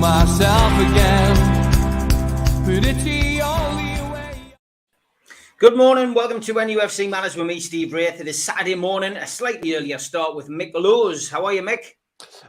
myself again, but it's the only way. Good morning, welcome to NUFC Matters with me, Steve Wraith. It is Saturday morning, a slightly earlier start with Mick Lowe's. How are you, Mick?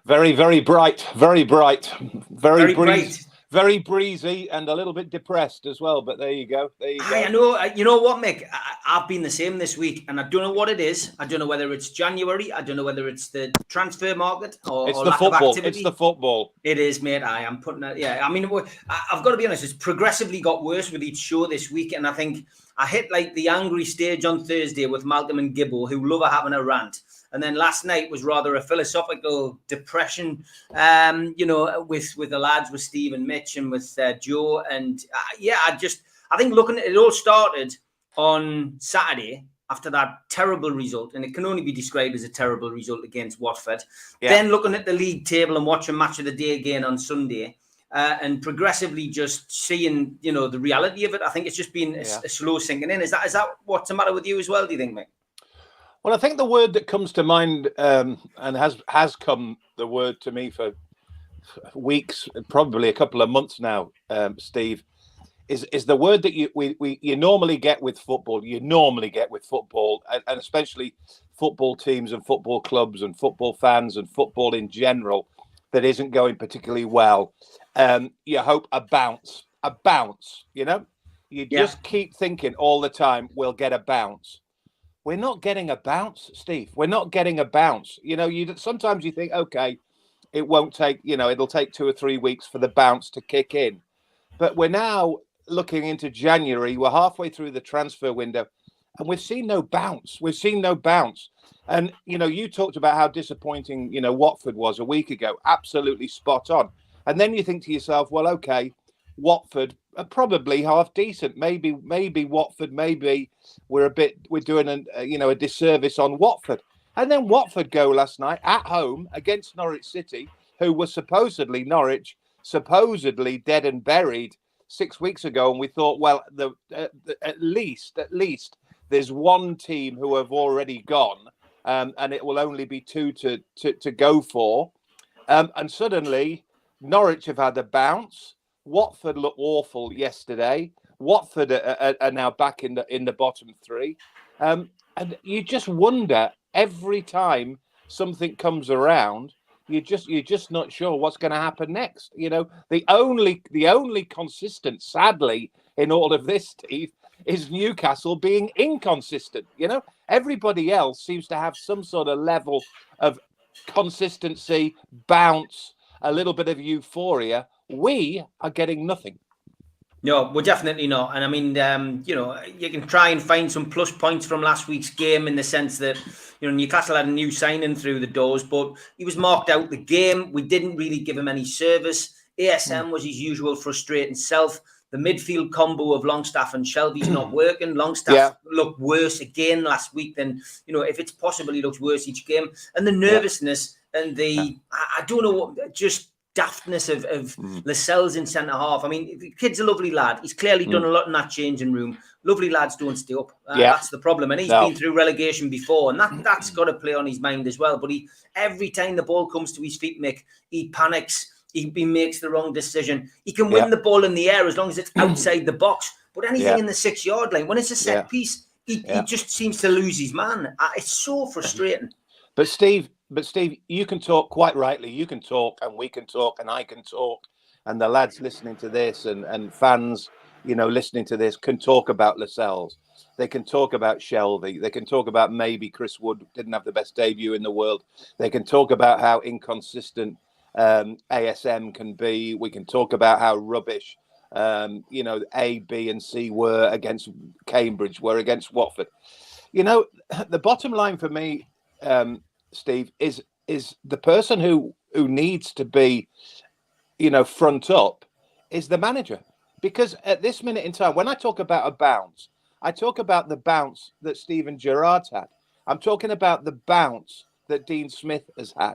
Very, very bright, very bright, very bright. Very breezy and a little bit depressed as well, but there you go. I know. You know what, Mick? I've been the same this week, and I don't know what it is. I don't know whether it's January. I don't know whether it's the transfer market or it's or the lack football. of activity. It's the football. It is, mate. I am putting it. Yeah, I mean, I've got to be honest. It's progressively got worse with each show this week, and I think I hit like the angry stage on Thursday with Malcolm and Gibbo, who love having a rant. And then last night was rather a philosophical depression, with the lads, with Steve and Mitch and with Joe. And I think looking at it all started on Saturday after that terrible result. And it can only be described as a terrible result against Watford. Yeah. Then looking at the league table and watching Match of the Day again on Sunday. And progressively just seeing, the reality of it. I think it's just been a slow sinking in. Is that what's the matter with you as well, do you think, Mick? Well, I think the word that comes to mind and has come the word to me for weeks, probably a couple of months now, Steve, is the word that you normally get with football. You normally get with football, and especially football teams and football clubs and football fans and football in general that isn't going particularly well. You hope a bounce. You just keep thinking all the time, we'll get a bounce. We're not getting a bounce, Steve. We're not getting a bounce. Sometimes you think, okay, it won't take, it'll take 2 or 3 weeks for the bounce to kick in. But we're now looking into January. We're halfway through the transfer window and we've seen no bounce. And, you talked about how disappointing, Watford was a week ago. Absolutely spot on. And then you think to yourself, well, okay, Watford are probably half decent. Maybe Watford, maybe we're doing a disservice on Watford. And then Watford go last night at home against Norwich City, who were supposedly dead and buried 6 weeks ago. And we thought, well, at least there's one team who have already gone, and it will only be 2 to go for. And suddenly Norwich have had a bounce. Watford looked awful yesterday. Watford are now back in the bottom 3, and you just wonder every time something comes around. You're just not sure what's going to happen next. The only consistent, sadly, in all of this, Steve, is Newcastle being inconsistent. Everybody else seems to have some sort of level of consistency, bounce, a little bit of euphoria. We are getting nothing. No, we're definitely not. And I mean, you can try and find some plus points from last week's game in the sense that, Newcastle had a new signing through the doors, but he was marked out the game. We didn't really give him any service. ASM was his usual frustrating self. The midfield combo of Longstaff and Shelby's not working. Longstaff looked worse again last week than, if it's possible, he looks worse each game. And the nervousness and I don't know what, just daftness of Lascelles in centre half. I mean, the kid's a lovely lad. He's clearly done a lot in that changing room. Lovely lads don't stay up. That's the problem. And he's been through relegation before, and that's got to play on his mind as well. But every time the ball comes to his feet, Mick, he panics. He makes the wrong decision. He can win the ball in the air as long as it's outside the box. But anything in the 6-yard line, when it's a set piece, he just seems to lose his man. It's so frustrating. But Steve, you can talk quite rightly. You can talk, and we can talk, and I can talk, and the lads listening to this, and fans, listening to this, can talk about Lascelles. They can talk about Shelby. They can talk about maybe Chris Wood didn't have the best debut in the world. They can talk about how inconsistent ASM can be. We can talk about how rubbish, A, B, and C were against Cambridge, were against Watford. The bottom line for me, Steve, is the person who needs to be, front up is the manager. Because at this minute in time, when I talk about a bounce, I talk about the bounce that Steven Gerrard's had. I'm talking about the bounce that Dean Smith has had.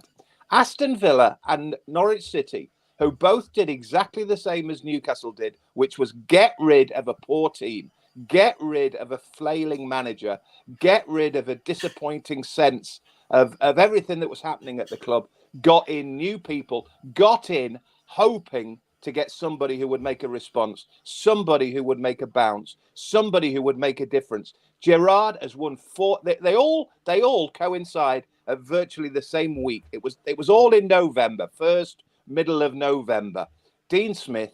Aston Villa and Norwich City, who both did exactly the same as Newcastle did, which was get rid of a poor team, get rid of a flailing manager, get rid of a disappointing sense of everything that was happening at the club, got in new people, got in hoping to get somebody who would make a response, somebody who would make a bounce, somebody who would make a difference. Gerrard has won 4. They all coincide at virtually the same week. It was all in November, middle of November. Dean Smith,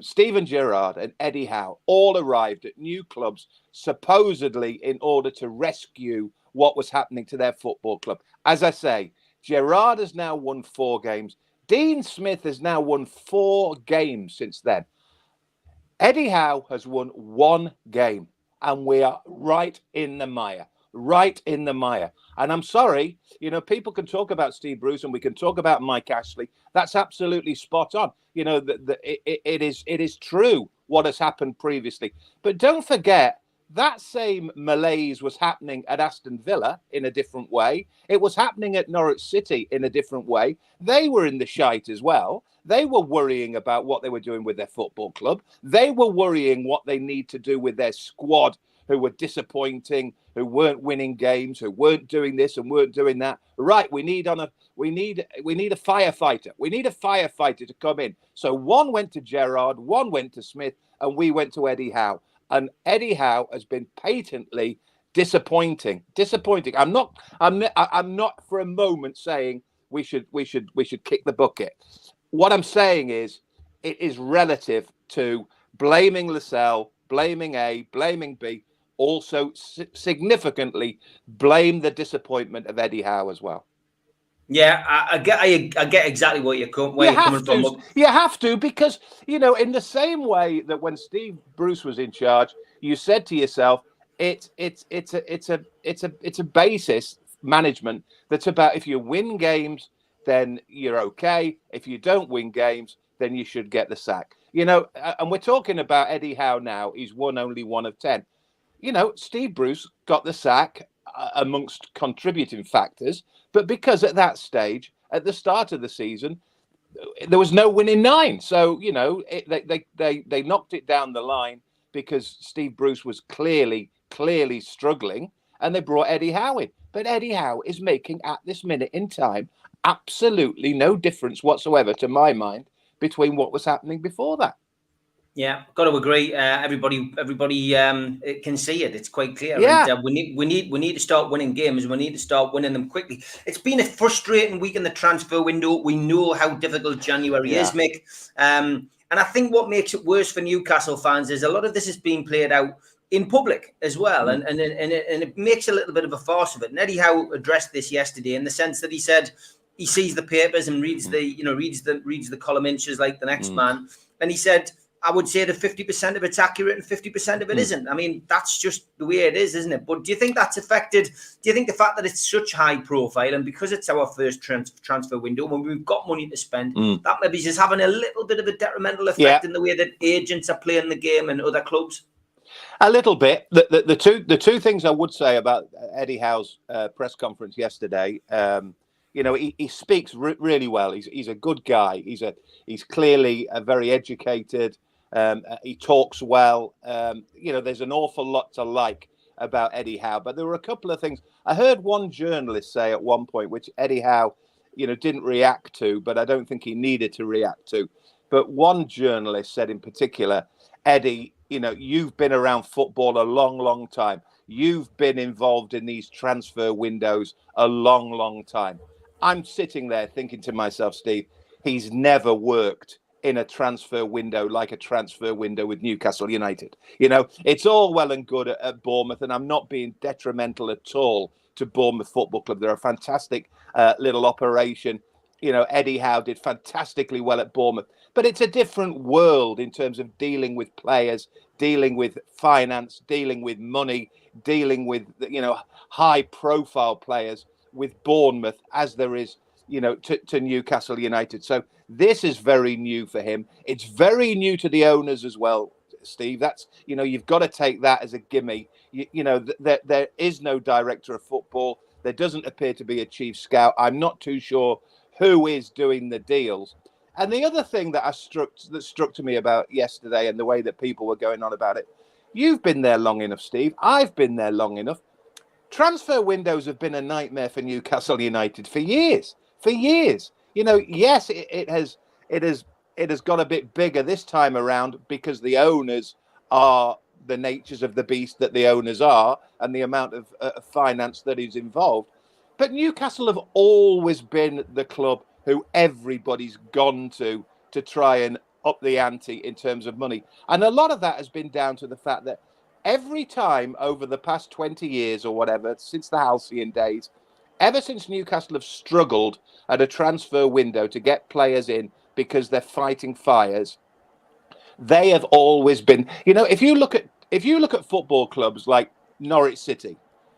Steven Gerrard, and Eddie Howe all arrived at new clubs, supposedly in order to rescue what was happening to their football club. As I say, Gerrard has now won 4 games. Dean Smith has now won 4 games since then. Eddie Howe has won 1 game, and we are right in the mire. Right in the mire. And I'm sorry, people can talk about Steve Bruce and we can talk about Mike Ashley. That's absolutely spot on. It is true what has happened previously. But don't forget, that same malaise was happening at Aston Villa in a different way. It was happening at Norwich City in a different way. They were in the shite as well. They were worrying about what they were doing with their football club. They were worrying what they need to do with their squad, who were disappointing, who weren't winning games, who weren't doing this and weren't doing that. Right, we need a firefighter. We need a firefighter to come in. So one went to Gerrard, one went to Smith, and we went to Eddie Howe. And Eddie Howe has been patently disappointing. I'm not for a moment saying we should kick the bucket. What I'm saying is it is relative to blaming Lascelles, blaming A, blaming B. Also significantly blame the disappointment of Eddie Howe as well. Yeah, I get exactly where you're coming from. You have to, because in the same way that when Steve Bruce was in charge, you said to yourself, it's a basis management that's about, if you win games, then you're okay. If you don't win games, then you should get the sack. And we're talking about Eddie Howe now. He's won only 1 of 10. Steve Bruce got the sack amongst contributing factors, but because at that stage, at the start of the season, there was no winning 9. So, they knocked it down the line because Steve Bruce was clearly struggling, and they brought Eddie Howe in. But Eddie Howe is making, at this minute in time, absolutely no difference whatsoever, to my mind, between what was happening before that. Yeah, got to agree. Everybody can see it. It's quite clear. Yeah. And, we need to start winning games. We need to start winning them quickly. It's been a frustrating week in the transfer window. We know how difficult January is, Mick. And I think what makes it worse for Newcastle fans is a lot of this is being played out in public as well, and it makes a little bit of a farce of it. And Eddie Howe addressed this yesterday in the sense that he said he sees the papers and reads the column inches like the next man, and he said, I would say that 50% of it's accurate and 50% of it isn't. I mean, that's just the way it is, isn't it? But do you think that's affected? Do you think the fact that it's such high profile and because it's our first transfer window when we've got money to spend, that maybe is having a little bit of a detrimental effect in the way that agents are playing the game and other clubs? A little bit. The two things I would say about Eddie Howe's press conference yesterday. He speaks really well. He's a good guy. He's clearly a very educated. He talks well. There's an awful lot to like about Eddie Howe. But there were a couple of things. I heard one journalist say at one point, which Eddie Howe, didn't react to, but I don't think he needed to react to. But one journalist said in particular, Eddie, you've been around football a long, long time. You've been involved in these transfer windows a long, long time. I'm sitting there thinking to myself, Steve, he's never worked in a transfer window like a transfer window with Newcastle United. It's all well and good at Bournemouth, and I'm not being detrimental at all to Bournemouth Football Club. They're a fantastic little operation. Eddie Howe did fantastically well at Bournemouth, but it's a different world in terms of dealing with players, dealing with finance, dealing with money, dealing with, high profile players with Bournemouth as there is, to Newcastle United. So this is very new for him. It's very new to the owners as well, Steve. That's, you've got to take that as a gimme. There is no director of football. There doesn't appear to be a chief scout. I'm not too sure who is doing the deals. And the other thing that struck to me about yesterday and the way that people were going on about it, you've been there long enough, Steve. I've been there long enough. Transfer windows have been a nightmare for Newcastle United for years. Yes, it has it has got a bit bigger this time around because the owners are the natures of the beast that the owners are, and the amount of finance that is involved. But Newcastle have always been the club who everybody's gone to try and up the ante in terms of money. And a lot of that has been down to the fact that every time over the past 20 years or whatever, since the halcyon days, ever since Newcastle have struggled at a transfer window to get players in because they're fighting fires, they have always been, if you look at football clubs like Norwich City,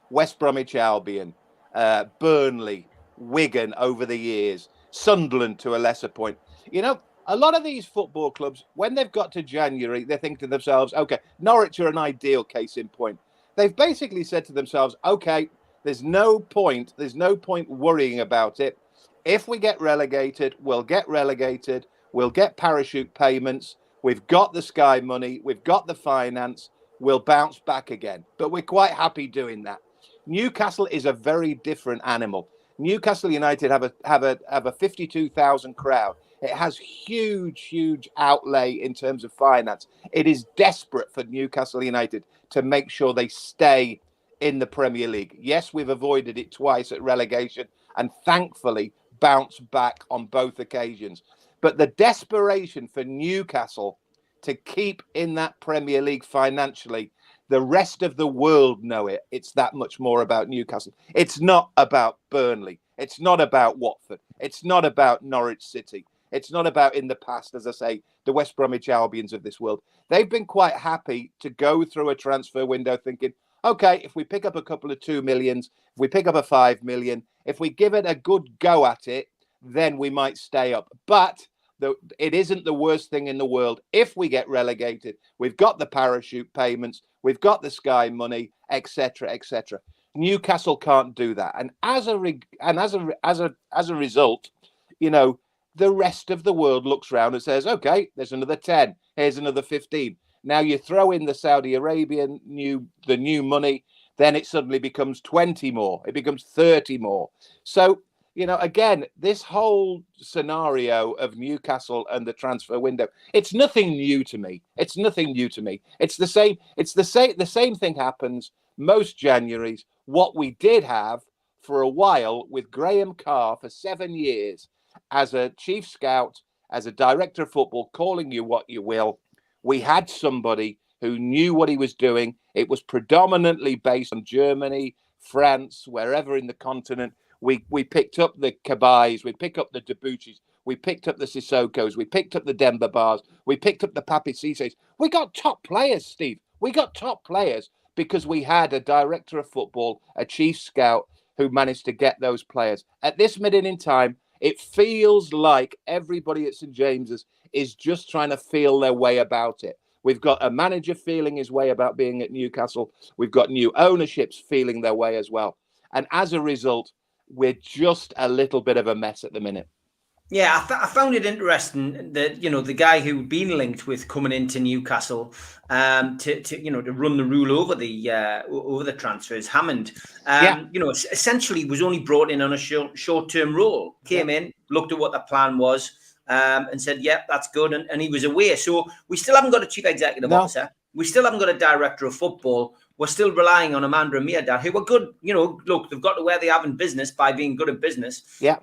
West Bromwich Albion, Burnley, Wigan over the years, Sunderland to a lesser point, a lot of these football clubs, when they've got to January, they think to themselves, okay, Norwich are an ideal case in point. They've basically said to themselves, okay, there's no point worrying about it. If we get relegated, we'll get relegated. We'll get parachute payments. We've got the Sky money. We've got the finance. We'll bounce back again. But we're quite happy doing that. Newcastle is a very different animal. Newcastle United have a 52,000 crowd. It has huge outlay in terms of finance. It is desperate for Newcastle United to make sure they stay in the Premier League. Yes, we've avoided it twice at relegation and thankfully bounced back on both occasions. But the desperation for Newcastle to keep in that Premier League financially, the rest of the world know it. It's that much more about Newcastle. It's not about Burnley. It's not about Watford. It's not about Norwich City. It's not about, in the past, as I say, the West Bromwich Albions of this world. They've been quite happy to go through a transfer window thinking, okay, if we pick up a couple of 2 millions, if we pick up a 5 million, if we give it a good go at it, then we might stay up. But it isn't the worst thing in the world if we get relegated. We've got the parachute payments, we've got the Sky money, etc., etc. Newcastle can't do that, and as a result, the rest of the world looks around and says, okay, there's another 10, here's another 15. Now you throw in the Saudi Arabian the new money, then it suddenly becomes 20 more. It becomes 30 more. So, again, this whole scenario of Newcastle and the transfer window, it's nothing new to me. It's the same thing happens most Januaries. What we did have for a while with Graham Carr for 7 years as a chief scout, as a director of football, calling you what you will, we had somebody who knew what he was doing. It was predominantly based on Germany, France, wherever in the continent. We picked up the Kabais, we picked up the Debuchy's, we picked up the Sissokos, we picked up the Demba Bars, we picked up the Papi Cisses. We got top players, Steve. We got top players because we had a director of football, a chief scout who managed to get those players. At this minute in time, it feels like everybody at St James's is just trying to feel their way about it. We've got a manager feeling his way about being at Newcastle. We've got new ownerships feeling their way as well. And as a result, we're just a little bit of a mess at the minute. Yeah, I found it interesting that the guy who'd been linked with coming into Newcastle to run the rule over the transfers, Hammond, essentially was only brought in on a short-term role. Came in, looked at what the plan was, and said, "Yep, that's good," and he was away. So we still haven't got a chief executive officer. We still haven't got a director of football. We're still relying on Amanda and Mirdad, who are good. Look, they've got to where they have in business by being good at business. Yeah.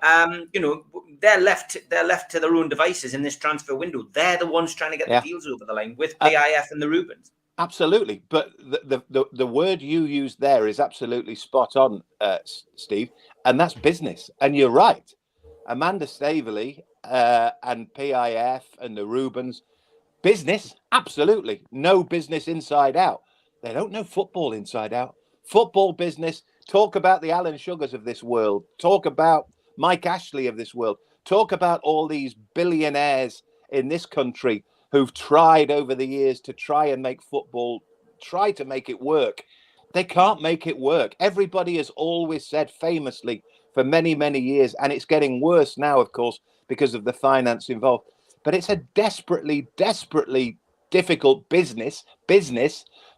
They're left to their own devices in this transfer window. They're the ones trying to get the deals over the line with PIF and the Rubens. Absolutely, but the word you used there is absolutely spot on, Steve, and that's business. And you're right, Amanda Staveley and PIF and the Rubens, business, absolutely, no business inside out. They don't know football inside out. Football business. Talk about the Alan Sugars of this world. Talk about Mike Ashley of this world. Talk about all these billionaires in this country who've tried over the years to try and make football, try to make it work. They can't make it work. Everybody has always said famously for many, many years, and it's getting worse now, of course, because of the finance involved. But it's a desperately difficult business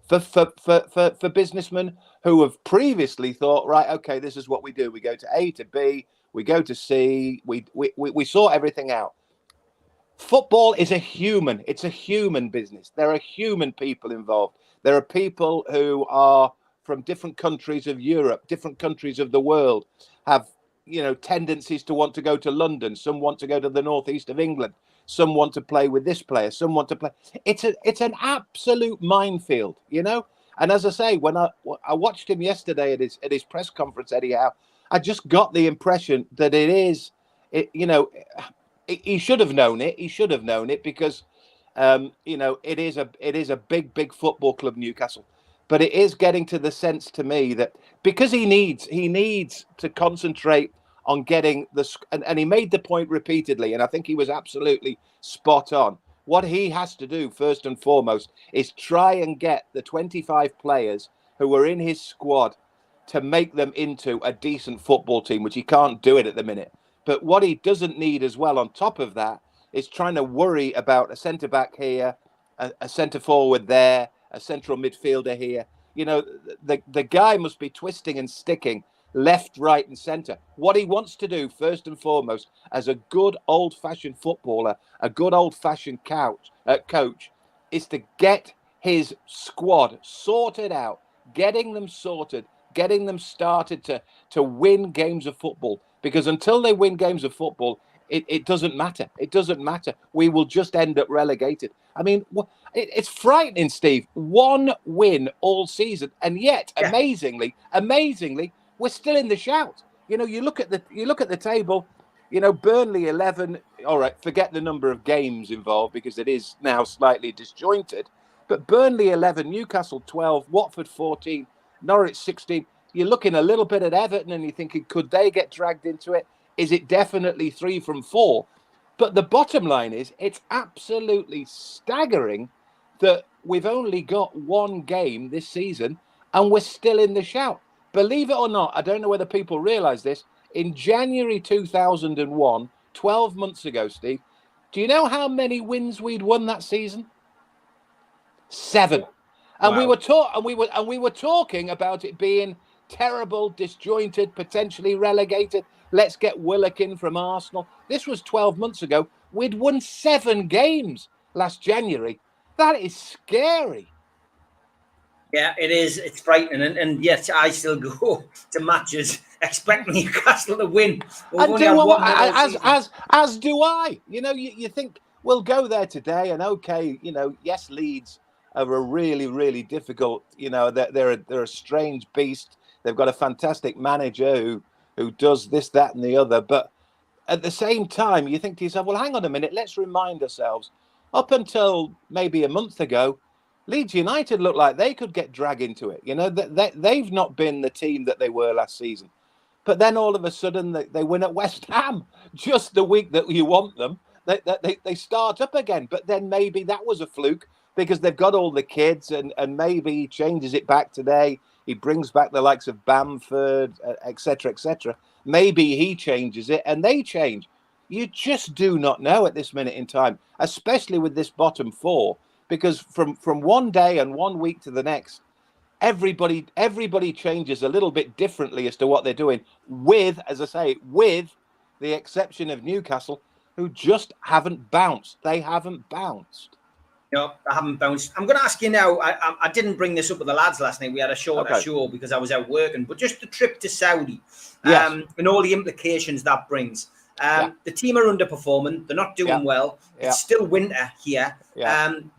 for businessmen who have previously thought, right, okay, this is what we do. We go to A to B, we go to C, we sort everything out. Football is a human. It's a human business. There are human people involved. There are people who are from different countries of Europe, different countries of the world, have, tendencies to want to go to London. Some want to go to the northeast of England. Some want to play with this player. Some want to play. It's an absolute minefield, And as I say, when I watched him yesterday at his press conference, anyhow, I just got the impression that he should have known it. He should have known it because, it is a big football club, Newcastle. But it is getting to the sense to me that because he needs to concentrate on getting and he made the point repeatedly, and I think he was absolutely spot on. What he has to do first and foremost is try and get the 25 players who are in his squad to make them into a decent football team, which he can't do it at the minute. But what he doesn't need as well on top of that is trying to worry about a centre-back here, a centre-forward there, a central midfielder here. The guy must be twisting and sticking left, right and centre. What he wants to do first and foremost as a good old-fashioned footballer, a good old-fashioned coach, is to get his squad sorted out, getting them sorted, getting them started to win games of football. Because until they win games of football, it doesn't matter. It doesn't matter. We will just end up relegated. I mean, it's frightening, Steve. One win all season, and yet, amazingly, we're still in the shout. You look at the table. Burnley 11. All right, forget the number of games involved because it is now slightly disjointed. But Burnley 11, Newcastle 12, Watford 14, Norwich 16. You're looking a little bit at Everton and you're thinking, could they get dragged into it? Is it definitely 3 from 4? But the bottom line is, it's absolutely staggering that we've only got one game this season and we're still in the shout. Believe it or not, I don't know whether people realise this. In January 2001, 12 months ago, Steve, do you know how many wins we'd won that season? 7. And wow. we were talking about it being terrible, disjointed, potentially relegated. Let's get Willock in from Arsenal. This was 12 months ago. We'd won 7 games last January. That is scary. Yeah, it is. It's frightening. And yet I still go to matches expecting Newcastle to win. As do I. You think we'll go there today and okay, yes, Leeds are a really, really difficult, they're a strange beast. They've got a fantastic manager who does this, that, and the other. But at the same time, you think to yourself, well, hang on a minute, let's remind ourselves, up until maybe a month ago, Leeds United looked like they could get dragged into it. They've not been the team that they were last season. But then all of a sudden, they win at West Ham just the week that you want them. They start up again. But then maybe that was a fluke because they've got all the kids and maybe he changes it back today. He brings back the likes of Bamford, etc., etc. Maybe he changes it and they change. You just do not know at this minute in time, especially with this bottom 4, because from one day and 1 week to the next, everybody changes a little bit differently as to what they're doing. With the exception of Newcastle, who just haven't bounced. They haven't bounced. No, I haven't bounced. I'm going to ask you now. I didn't bring this up with the lads last night. We had a shorter show because I was out working. But just the trip to Saudi and all the implications that brings. The team are underperforming. They're not doing well. It's still winter here.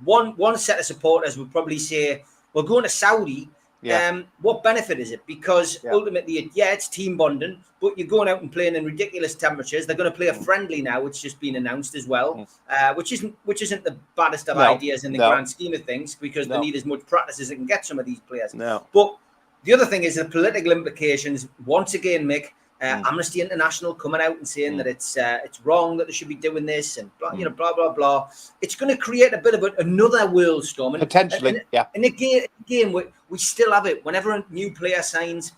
One set of supporters would probably say, well, going to Saudi, what benefit is it? Because ultimately, it's team bonding, but you're going out and playing in ridiculous temperatures. They're going to play a friendly now, which has been announced as well, which isn't the baddest of ideas in the grand scheme of things, because they need as much practice as they can get some of these players. But the other thing is the political implications. Once again, Mick, Amnesty International coming out and saying that it's wrong that they should be doing this and blah, blah blah blah. It's going to create a bit of another world storm. And, potentially, And again, we still have it. Whenever a new player signs,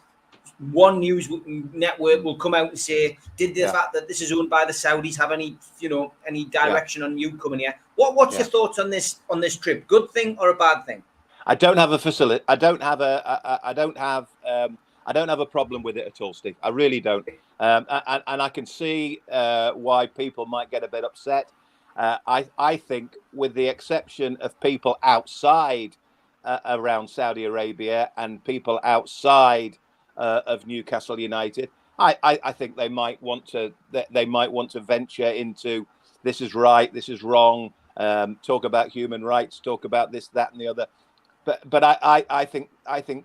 one news network will come out and say, "Did the fact that this is owned by the Saudis have any direction on you coming here?" What's your thoughts on this trip? Good thing or a bad thing? I don't have a facility. I don't have a problem with it at all, Steve. I really don't. And I can see why people might get a bit upset. I think, with the exception of people outside around Saudi Arabia and people outside of Newcastle United, I think they might want to venture into this is right, this is wrong, talk about human rights, talk about this, that, and the other. But I think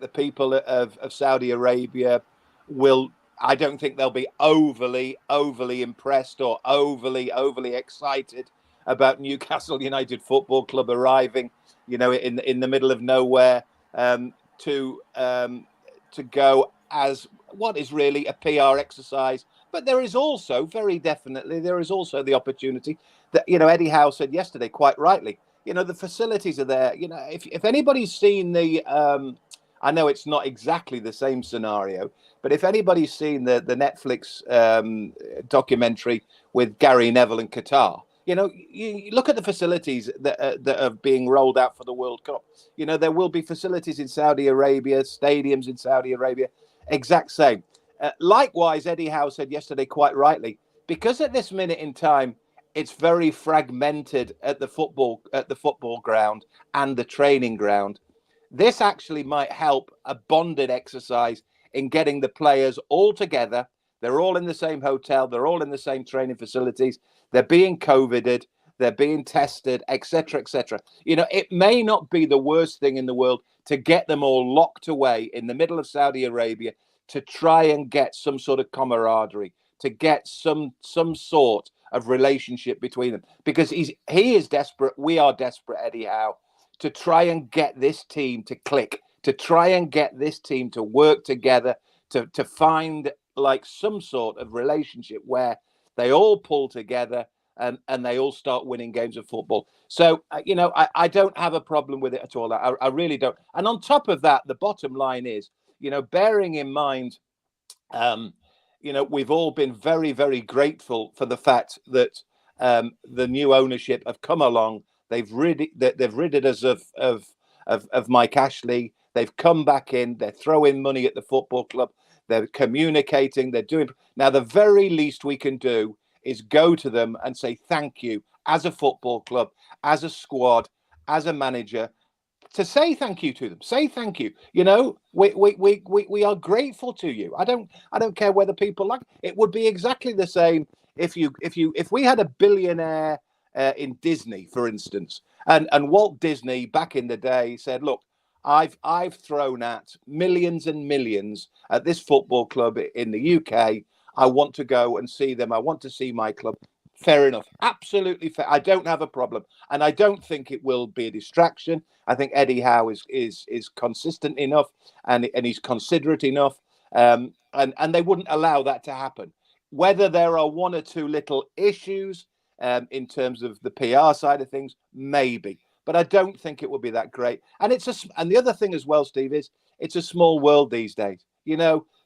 the people of Saudi Arabia will. I don't think they'll be overly impressed or overly excited about Newcastle United Football Club arriving, in the middle of nowhere, to go as what is really a PR exercise. But there is also, very definitely, the opportunity that, Eddie Howe said yesterday, quite rightly, the facilities are there. If anybody's seen the, I know it's not exactly the same scenario, but if anybody's seen the Netflix documentary with Gary Neville in Qatar, you look at the facilities that are being rolled out for the World Cup. There will be facilities in Saudi Arabia, stadiums in Saudi Arabia, exact same. Likewise, Eddie Howe said yesterday, quite rightly, because at this minute in time, it's very fragmented at the football ground and the training ground. This actually might help a bonded exercise in getting the players all together. They're all in the same hotel. They're all in the same training facilities. They're being COVIDed. They're being tested, etc., etc. It may not be the worst thing in the world to get them all locked away in the middle of Saudi Arabia to try and get some sort of camaraderie, to get some sort of relationship between them, because he is desperate. We are desperate, Eddie Howe, to try and get this team to click, to try and get this team to work together, to find like some sort of relationship where they all pull together and they all start winning games of football. So, I don't have a problem with it at all. I really don't. And on top of that, the bottom line is, bearing in mind, we've all been very, very grateful for the fact that the new ownership have come along. They've ridded us of Mike Ashley. They've come back in. They're throwing money at the football club. They're communicating. They're doing. Now, the very least we can do is go to them and say thank you as a football club, as a squad, as a manager, to say thank you to them. Say thank you. We are grateful to you. I don't care whether people like it. It would be exactly the same if we had a billionaire in Disney, for instance, and Walt Disney back in the day said, look, I've thrown at millions and millions at this football club in the UK. I want to go and see them. I want to see my club. Fair enough. Absolutely fair. I don't have a problem. And I don't think it will be a distraction. I think Eddie Howe is consistent enough and he's considerate enough. And they wouldn't allow that to happen. Whether there are one or two little issues in terms of the PR side of things, maybe. But I don't think it would be that great. And and the other thing as well, Steve, is it's a small world these days.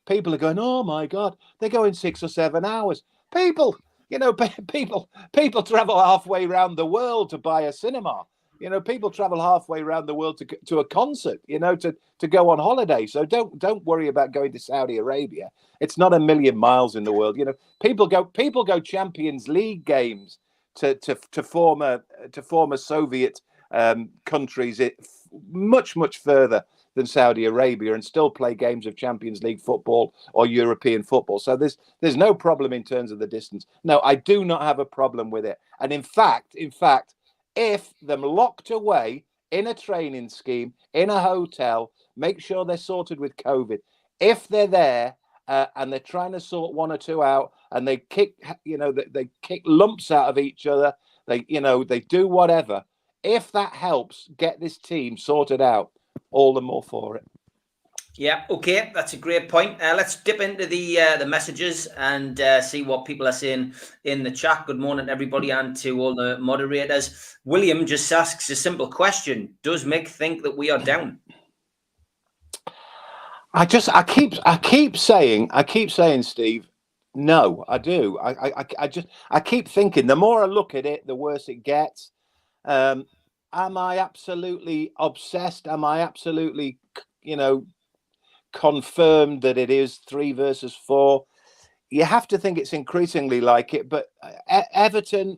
People are going, oh my God, they're going 6 or 7 hours. People travel halfway around the world to buy a cinema. People travel halfway around the world to a concert, to go on holiday. So don't worry about going to Saudi Arabia. It's not a million miles in the world. People go Champions League games to former Soviet countries much further than Saudi Arabia and still play games of Champions League football or European football. So there's no problem in terms of the distance. No, I do not have a problem with it. And in fact, if them locked away in a training scheme, in a hotel, make sure they're sorted with COVID. If they're there and they're trying to sort one or two out and they kick lumps out of each other, they do whatever. If that helps get this team sorted out, all the more for it. Yeah, okay, that's a great point. Let's dip into the messages and see what people are saying in the chat. Good morning, everybody, and to all the moderators. William just asks a simple question: does Mick think that we are down? I keep saying, Steve, no, I do. I keep thinking. The more I look at it, the worse it gets. Am I absolutely obsessed? Am I absolutely, confirmed that it is 3 versus 4? You have to think it's increasingly like it. But Everton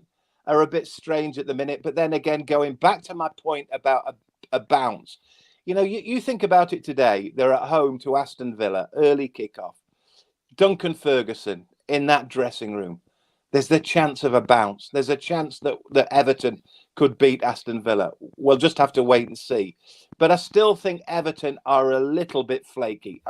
are a bit strange at the minute. But then again, going back to my point about a bounce, you think about it today. They're at home to Aston Villa, early kickoff. Duncan Ferguson in that dressing room. There's the chance of a bounce. There's a chance that Everton could beat Aston Villa. We'll just have to wait and see. But I still think Everton are a little bit flaky.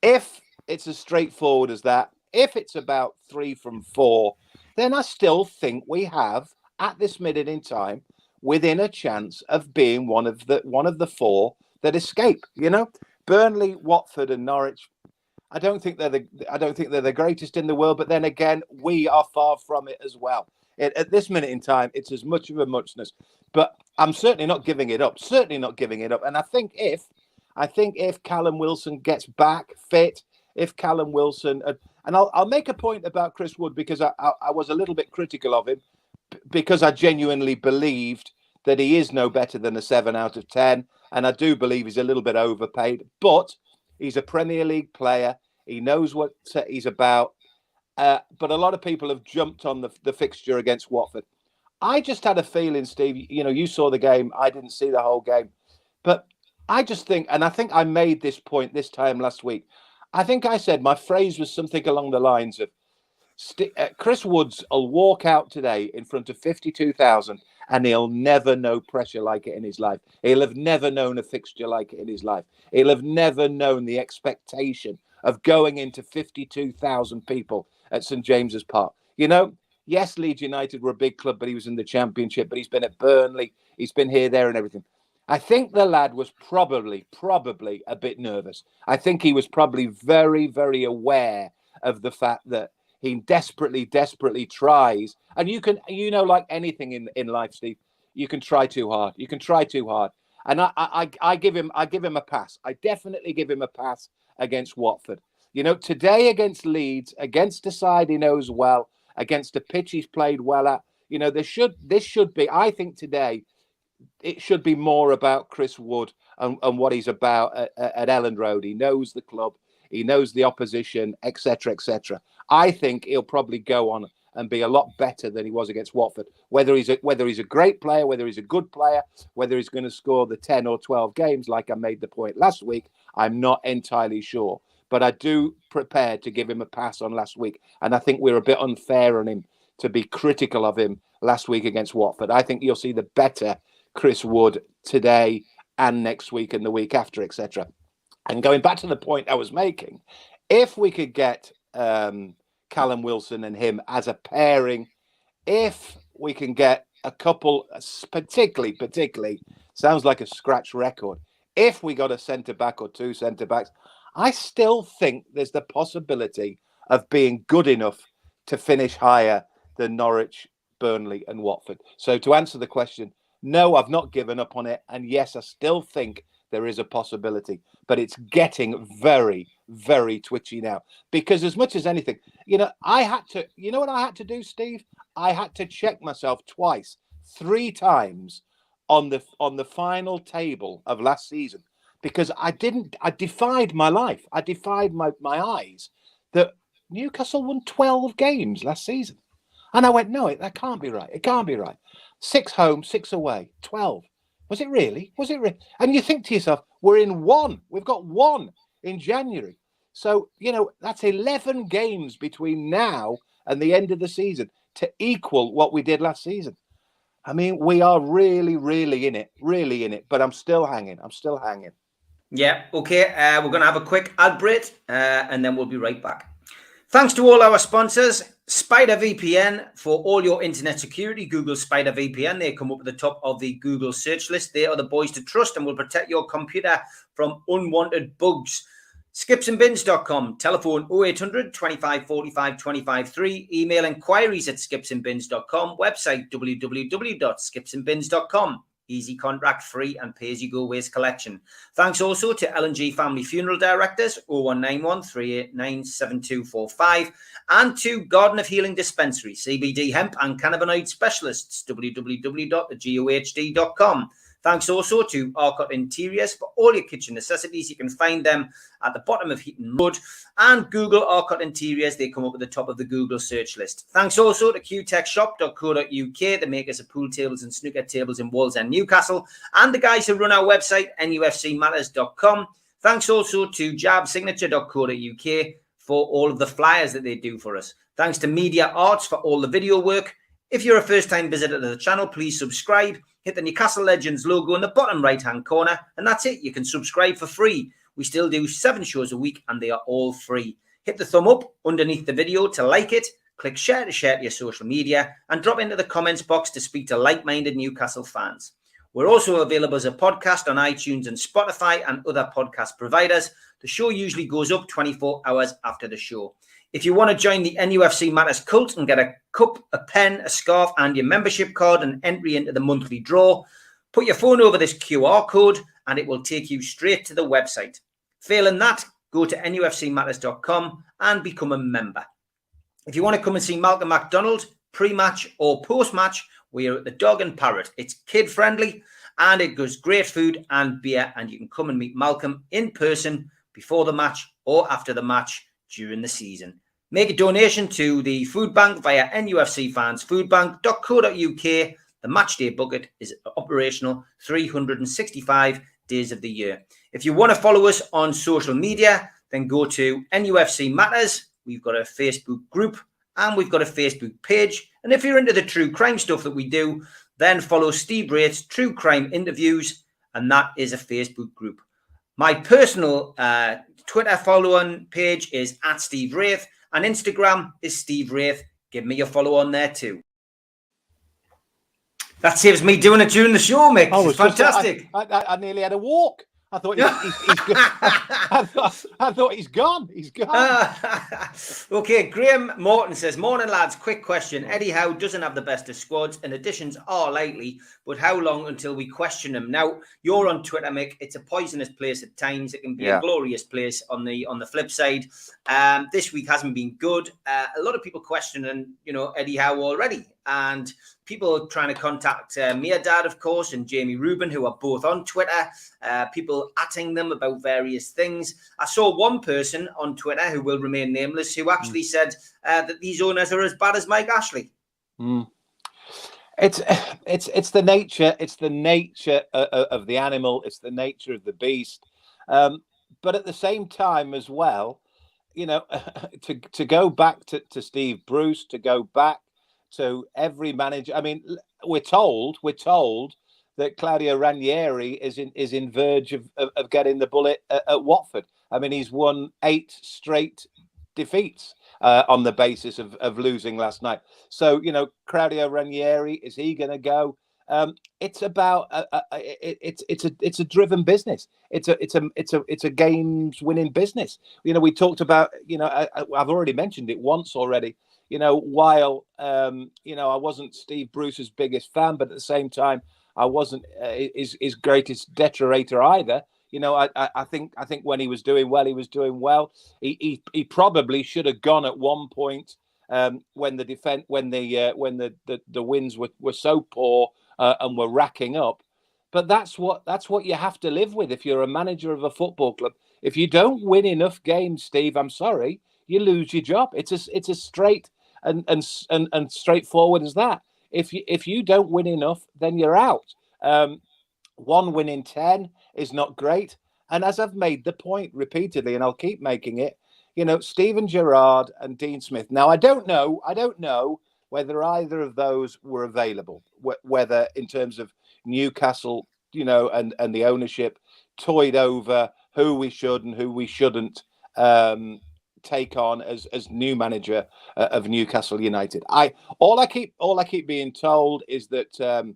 If it's as straightforward as that, if it's about 3 from 4, then I still think we have, at this minute in time, within a chance of being one of the 4 that escape. Burnley, Watford, and Norwich. I don't think they're the greatest in the world, but then again, we are far from it as well. At this minute in time, it's as much of a muchness. But I'm certainly not giving it up. And I think if Callum Wilson gets back fit, if Callum Wilson, and I'll make a point about Chris Wood, because I was a little bit critical of him, because I genuinely believed that he is no better than a 7 out of 10, and I do believe he's a little bit overpaid, but he's a Premier League player. He knows what he's about. But a lot of people have jumped on the fixture against Watford. I just had a feeling, Steve, you saw the game. I didn't see the whole game. But I just think, and I think I made this point this time last week. I think I said, my phrase was something along the lines of, Chris Woods will walk out today in front of 52,000 and he'll never know pressure like it in his life. He'll have never known a fixture like it in his life. He'll have never known the expectation of going into 52,000 people at St. James's Park. Yes, Leeds United were a big club, but he was in the Championship, but he's been at Burnley. He's been here, there and everything. I think the lad was probably a bit nervous. I think he was probably very, very aware of the fact that he desperately tries. And you can, like anything in life, Steve, you can try too hard. And I give him a pass. I definitely give him a pass against Watford. Today against Leeds, against a side he knows well, against a pitch he's played well at, this should be, I think today, it should be more about Chris Wood and what he's about at Elland Road. He knows the club, he knows the opposition, etc., etc. I think he'll probably go on and be a lot better than he was against Watford. Whether he's a great player, whether he's a good player, whether he's going to score the 10 or 12 games, like I made the point last week, I'm not entirely sure. But I do prepare to give him a pass on last week. And I think we're a bit unfair on him to be critical of him last week against Watford. I think you'll see the better Chris Wood today and next week and the week after, etc. And going back to the point I was making, if we could get Callum Wilson and him as a pairing, if we can get a couple, particularly, sounds like a scratch record, if we got a centre-back or 2 centre-backs, I still think there's the possibility of being good enough to finish higher than Norwich, Burnley and Watford. So to answer the question, no, I've not given up on it. And yes, I still think there is a possibility, but it's getting very, very twitchy now. Because as much as anything, I had to, what I had to do, Steve? I had to check myself 3 times on the final table of last season, because I defied my life. I defied my eyes that Newcastle won 12 games last season. And I went, no, that can't be right. It can't be right. 6 home, 6 away, 12. Was it really? And you think to yourself, we're in 1. We've got 1 in January. So, that's 11 games between now and the end of the season to equal what we did last season. I mean, we are really, really in it. But I'm still hanging. Yeah, okay. We're going to have a quick ad break and then we'll be right back. Thanks to all our sponsors. Spider VPN for all your internet security. Google Spider VPN. They come up at the top of the Google search list. They are the boys to trust and will protect your computer from unwanted bugs. Skipsandbins.com. Telephone 0800 25 45 25 3. Email inquiries at skipsandbins.com. Website www.skipsandbins.com. Easy contract, free and pay-as-you-go waste collection. Thanks also to L&G Family Funeral Directors, 0191 389 7245, and to Garden of Healing Dispensary, CBD hemp and cannabinoid specialists, www.thegohd.com. Thanks also to Arcot Interiors for all your kitchen necessities. You can find them at the bottom of Heaton Road, and Google Arcot Interiors. They come up at the top of the Google search list. Thanks also to qtechshop.co.uk, the makers of pool tables and snooker tables in Wales and Newcastle, and the guys who run our website, NUFCmatters.com. Thanks also to jabsignature.co.uk for all of the flyers that they do for us. Thanks to Media Arts for all the video work. If you're a first-time visitor to the channel, please subscribe. Hit the Newcastle Legends logo in the bottom right-hand corner, and that's it. You can subscribe for free. We still do 7 shows a week, and they are all free. Hit the thumb up underneath the video to like it. Click share to your social media, and drop into the comments box to speak to like-minded Newcastle fans. We're also available as a podcast on iTunes and Spotify and other podcast providers. The show usually goes up 24 hours after the show. If you want to join the NUFC Matters cult and get a cup, a pen, a scarf, and your membership card and entry into the monthly draw, put your phone over this QR code and it will take you straight to the website. Failing that, go to nufcmatters.com and become a member. If you want to come and see Malcolm MacDonald pre-match or post-match, we are at the Dog and Parrot. It's kid-friendly and it goes great food and beer, and you can come and meet Malcolm in person before the match or after the match during the season. Make a donation to the food bank via nufcfansfoodbank.co.uk. The matchday bucket is operational 365 days of the year. If you want to follow us on social media, then go to NUFC Matters. We've got a Facebook group and we've got a Facebook page. And if you're into the true crime stuff that we do, then follow Steve Wraith's True Crime Interviews, and that is a Facebook group. My personal Twitter following page is @Steve Wraith, and Instagram is Steve Wraith. Give me a follow on there too. That saves me doing it during the show, Mick. It's fantastic. I nearly had a walk. I thought he's I thought he's gone. He's gone. Okay, Graham Morton says, morning lads, quick question. Eddie Howe doesn't have the best of squads and additions are likely, but how long until we question him? Now, you're on Twitter, Mick. It's a poisonous place at times. It can be a glorious place on the flip side. This week hasn't been good. A lot of people questioning, Eddie Howe already. And people trying to contact Mirdad, of course, and Jamie Rubin, who are both on Twitter. People atting them about various things. I saw one person on Twitter who will remain nameless who actually said that these owners are as bad as Mike Ashley. It's the nature. It's the nature of the animal. It's the nature of the beast. But at the same time, as well, to go back to Steve Bruce, to go back to every manager. I mean, we're told that Claudio Ranieri is in verge of getting the bullet at Watford. I mean, he's won 8 straight defeats on the basis of losing last night. So, Claudio Ranieri, is he going to go? It's about it's a driven business. It's a games winning business. We talked about. I've already mentioned it once already. While I wasn't Steve Bruce's biggest fan, but at the same time, I wasn't his greatest deteriorator either. I think when he was doing well, he was doing well. He probably should have gone at one point when the wins were so poor and were racking up. But that's what you have to live with if you're a manager of a football club. If you don't win enough games, Steve, I'm sorry, you lose your job. It's a straight and straightforward as that. If you don't win enough, then you're out. 1 win in 10 is not great. And as I've made the point repeatedly, and I'll keep making it, Steven Gerrard and Dean Smith. Now, I don't know whether either of those were available, whether in terms of Newcastle, and the ownership toyed over who we should and who we shouldn't take on as new manager of Newcastle United. All I keep being told is that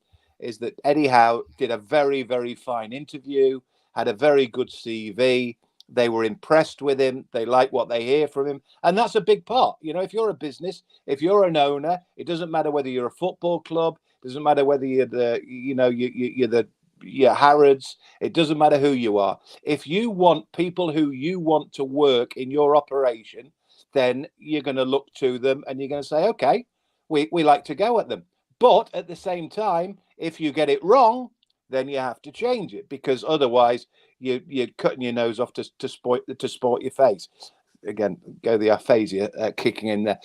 Eddie Howe did a very, very fine interview, had a very good CV. They were impressed with him. They like what they hear from him, and that's a big part. If you're a business, if you're an owner, it doesn't matter whether you're a football club, it doesn't matter whether you're you're Harrods. It doesn't matter who you are. If you want people who you want to work in your operation, then you're going to look to them and you're going to say, okay, we like to go at them. But at the same time, if you get it wrong, then you have to change it, because otherwise you're cutting your nose off to sport your face. Again, go the aphasia kicking in there.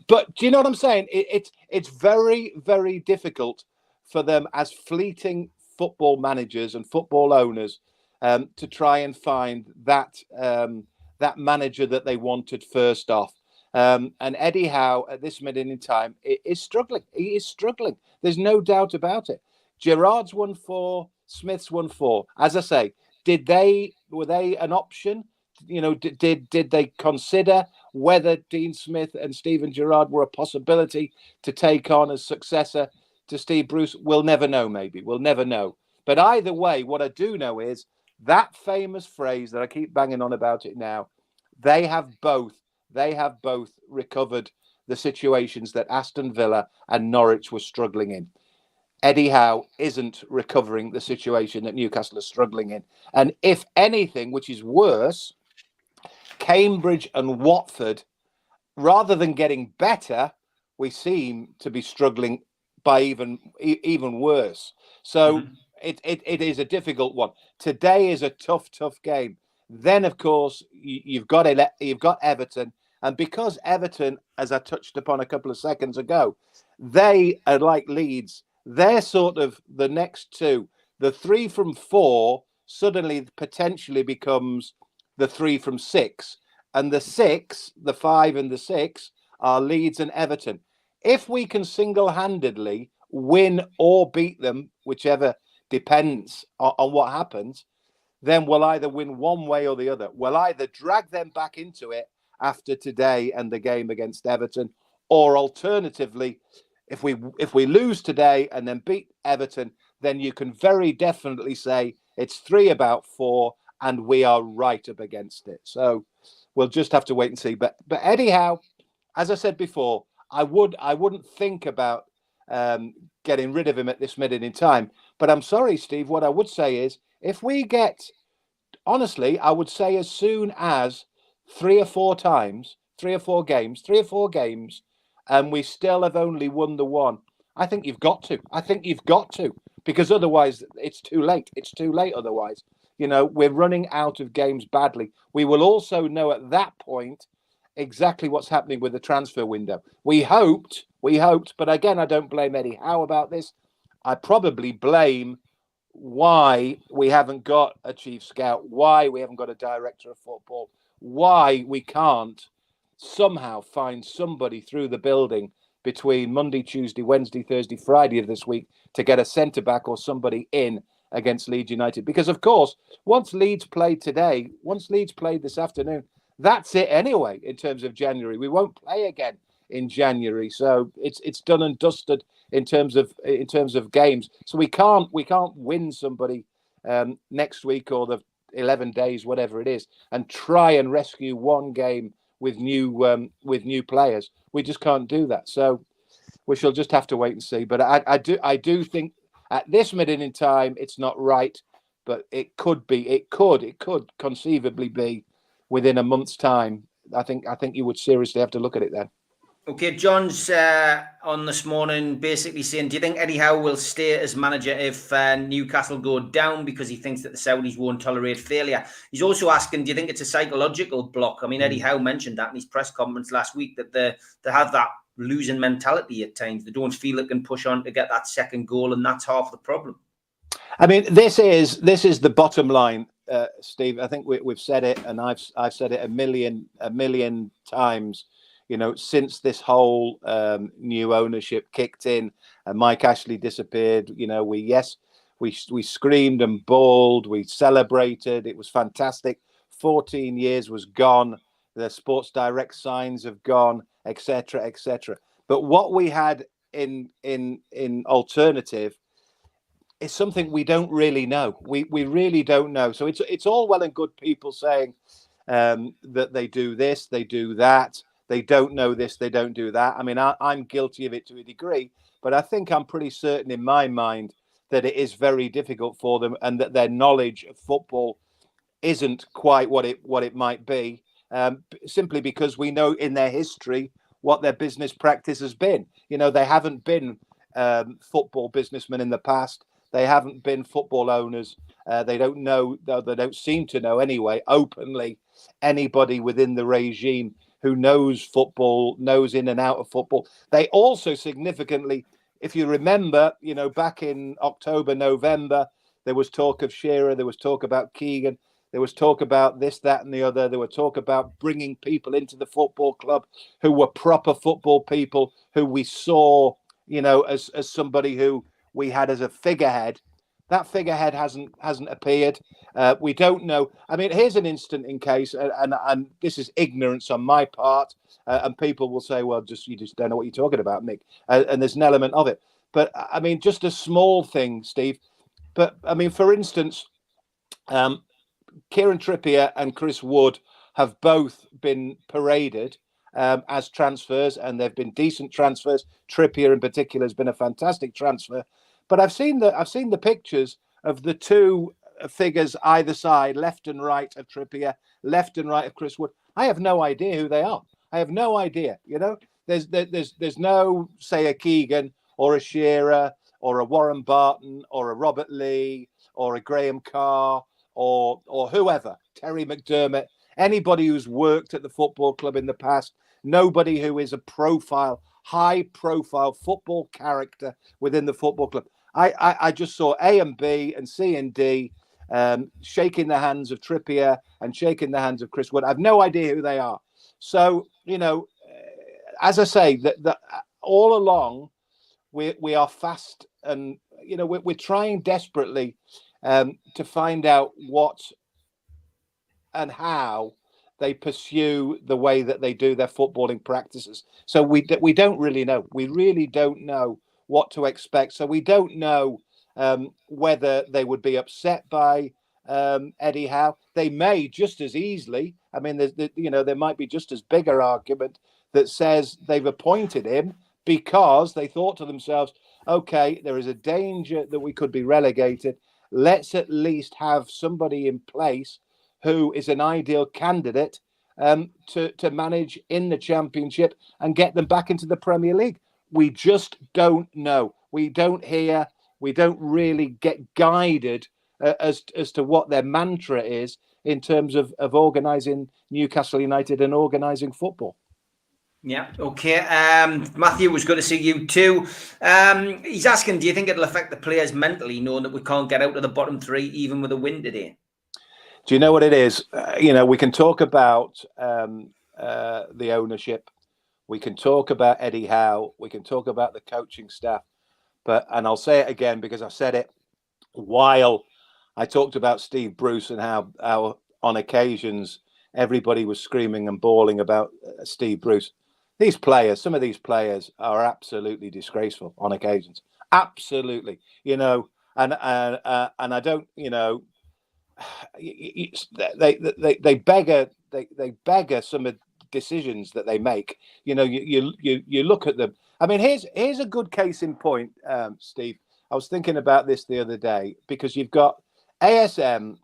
But do you know what I'm saying? It's very, very difficult for them as fleeting football managers and football owners to try and find that manager that they wanted first off. And Eddie Howe at this minute in time is struggling. He is struggling. There's no doubt about it. Gerrard's won 4, Smith's won 4. As I say, were they an option? You know, did they consider whether Dean Smith and Steven Gerrard were a possibility to take on as successor to Steve Bruce? We'll never know. Maybe we'll never know. But either way, what I do know is that famous phrase that I keep banging on about it now. They have both recovered the situations that Aston Villa and Norwich were struggling in. Eddie Howe isn't recovering the situation that Newcastle is struggling in. And if anything, which is worse, Cambridge and Watford, rather than getting better, we seem to be struggling by even worse. So it is a difficult one. Today is a tough game. Then, of course, you've got Everton. And because Everton, as I touched upon a couple of seconds ago, they are like Leeds. They're sort of the next two. The 3 from 4 suddenly potentially becomes the 3 from 6. And the 5 and the 6 are Leeds and Everton. If we can single-handedly win or beat them, whichever depends on what happens, then we'll either win one way or the other. We'll either drag them back into it after today and the game against Everton, or alternatively, if we lose today and then beat Everton, then you can very definitely say it's 3 about 4 and we are right up against it. So we'll just have to wait and see. But Eddie Howe, as I said before, I wouldn't think about getting rid of him at this minute in time. But I'm sorry, Steve, what I would say is if we get, honestly, I would say as soon as 3 or 4 games, and we still have only won the one, I think you've got to, because otherwise it's too late. It's too late otherwise. You know, we're running out of games badly. We will also know at that point exactly what's happening with the transfer window. We hoped, but again, I don't blame Eddie Howe about this. I probably blame why we haven't got a chief scout, why we haven't got a director of football, why we can't somehow find somebody through the building between Monday, Tuesday, Wednesday, Thursday, Friday of this week to get a centre-back or somebody in against Leeds United. Because, of course, once Leeds played this afternoon, that's it anyway in terms of January. We won't play again in January. So it's done and dusted in terms of games. So we can't win somebody next week or the 11 days, whatever it is, and try and rescue one game with new players. We just can't do that. So we shall just have to wait and see. But I do think at this minute in time it's not right, but it could conceivably be within a month's time. I think you would seriously have to look at it then. Okay, John's on this morning basically saying, do you think Eddie Howe will stay as manager if Newcastle go down because he thinks that the Saudis won't tolerate failure? He's also asking, do you think it's a psychological block? I mean, Eddie Howe mentioned that in his press conference last week, that they have that losing mentality at times. They don't feel they can push on to get that second goal, and that's half the problem. I mean, this is the bottom line, Steve. I think we've said it, and I've said it a million times. You know, since this whole new ownership kicked in and Mike Ashley disappeared, you know, we screamed and bawled, we celebrated. It was fantastic. 14 years was gone. The Sports Direct signs have gone, etc., etc. But what we had in alternative is something we don't really know. We really don't know. So it's all well and good people saying that they do this, they do that. They don't know this, they don't do that. I mean, I'm guilty of it to a degree, but I think I'm pretty certain in my mind that it is very difficult for them and that their knowledge of football isn't quite what it might be, simply because we know in their history what their business practice has been. You know, they haven't been football businessmen in the past. They haven't been football owners. They don't know, they don't seem to know anyway, openly, anybody within the regime who knows football, knows in and out of football. They also significantly, if you remember, back in October, November, there was talk of Shearer, there was talk about Keegan, there was talk about this, that, and the other. There was talk about bringing people into the football club who were proper football people, who we saw, as somebody who we had as a figurehead. That figurehead hasn't appeared. We don't know. I mean, here's an instant in case, and this is ignorance on my part, and people will say, "Well, you just don't know what you're talking about, Mick." And there's an element of it. But I mean, just a small thing, Steve. But I mean, for instance, Kieran Trippier and Chris Wood have both been paraded as transfers, and they've been decent transfers. Trippier, in particular, has been a fantastic transfer. But I've seen the pictures of the two figures either side, left and right of Trippier, left and right of Chris Wood. I have no idea who they are. I have no idea. There's no, say, a Keegan or a Shearer or a Warren Barton or a Robert Lee or a Graham Carr or whoever, Terry McDermott, anybody who's worked at the football club in the past, nobody who is a high-profile football character within the football club. I just saw A and B and C and D shaking the hands of Trippier and shaking the hands of Chris Wood. I have no idea who they are. So, as I say, that all along, we are fast and, we're trying desperately to find out what and how they pursue the way that they do their footballing practices. So we don't really know. We really don't know what to expect. So we don't know whether they would be upset by Eddie Howe. They may just as easily. I mean, there might be just as big an argument that says they've appointed him because they thought to themselves, okay, there is a danger that we could be relegated. Let's at least have somebody in place who is an ideal candidate to manage in the Championship and get them back into the Premier League. We just don't know. We don't hear. We don't really get guided as to what their mantra is in terms of organising Newcastle United and organising football. Yeah, okay. Matthew was going to see you too. He's asking, do you think it'll affect the players mentally, knowing that we can't get out of the bottom three even with a win today? Do you know what it is? We can talk about the ownership. We can talk about Eddie Howe. We can talk about the coaching staff. And I'll say it again because I said it while I talked about Steve Bruce and how on occasions everybody was screaming and bawling about Steve Bruce. Some of these players are absolutely disgraceful on occasions. Absolutely. And I don't, they beggar some of the decisions that they make. You look at them. I mean, here's a good case in point, Steve. I was thinking about this the other day because you've got ASM,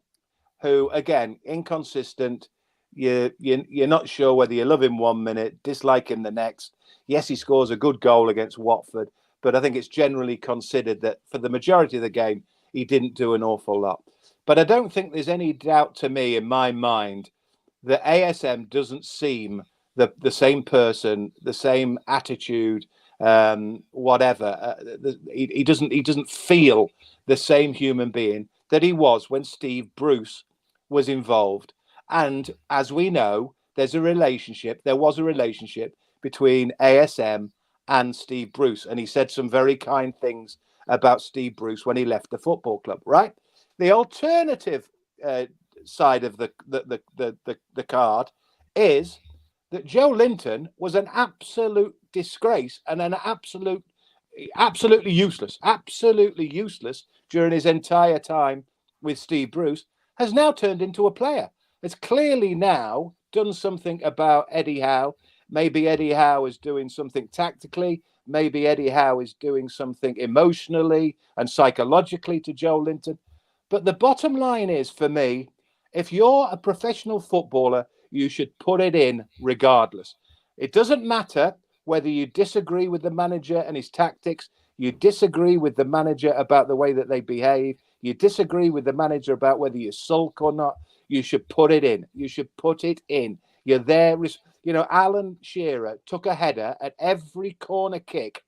who again inconsistent. You're not sure whether you love him 1 minute, dislike him the next. Yes, he scores a good goal against Watford, but I think it's generally considered that for the majority of the game, he didn't do an awful lot. But I don't think there's any doubt to me in my mind that ASM doesn't seem the same person, the same attitude, whatever. He doesn't feel the same human being that he was when Steve Bruce was involved. And as we know, there was a relationship between ASM and Steve Bruce. And he said some very kind things about Steve Bruce when he left the football club, right? The alternative side of the card is that Joe Linton was an absolute disgrace and an absolutely useless during his entire time with Steve Bruce, has now turned into a player. Has clearly now done something about Eddie Howe. Maybe Eddie Howe is doing something tactically. Maybe Eddie Howe is doing something emotionally and psychologically to Joe Linton. But the bottom line is, for me, if you're a professional footballer, you should put it in regardless. It doesn't matter whether you disagree with the manager and his tactics. You disagree with the manager about the way that they behave. You disagree with the manager about whether you sulk or not. You should put it in. You should put it in. You're there. You know, Alan Shearer took a header at every corner kick